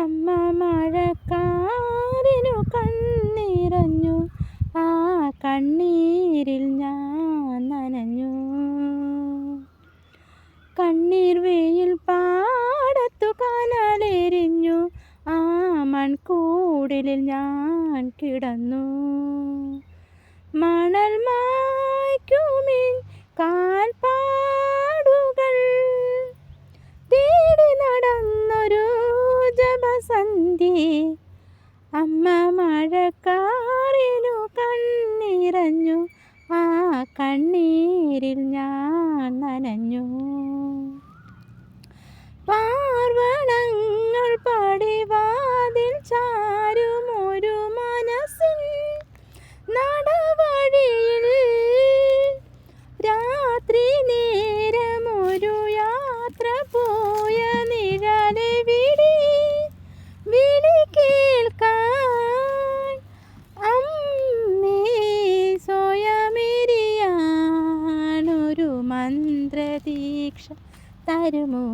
അമ്മ മഴക്കാറിനു കണ്ണിറഞ്ഞു, ആ കണ്ണീരിൽ ഞാൻ നനഞ്ഞു. കണ്ണീർ വെയിൽ പാടത്തു കനലെരിഞ്ഞു, ആ മൺകൂടിലിൽ ഞാൻ കിടന്നു. മണൽ മായ്ക്കുമിൻ കാൽപ്പാടുകൾ തേടി നടന്നൊരു ജപസന്ധ്യേ, അമ്മ മഴക്കാറിനു കണ്ണിറഞ്ഞു, ആ കണ്ണീരിൽ ഞാൻ നനഞ്ഞു. പാർവണങ്ങൾ പടിവാതിൽ ചാരുമൊരു മനസ്സിൻ നടവഴിയിൽ, രാത്രി നേരമൊരു യാത്ര പോയ നിഴലെവിടെ വിളി കേൾക്കാൻ. അമ്മേ സ്വയമെരിയാനൊരു മന്ത്രദീക്ഷ തരുമോ?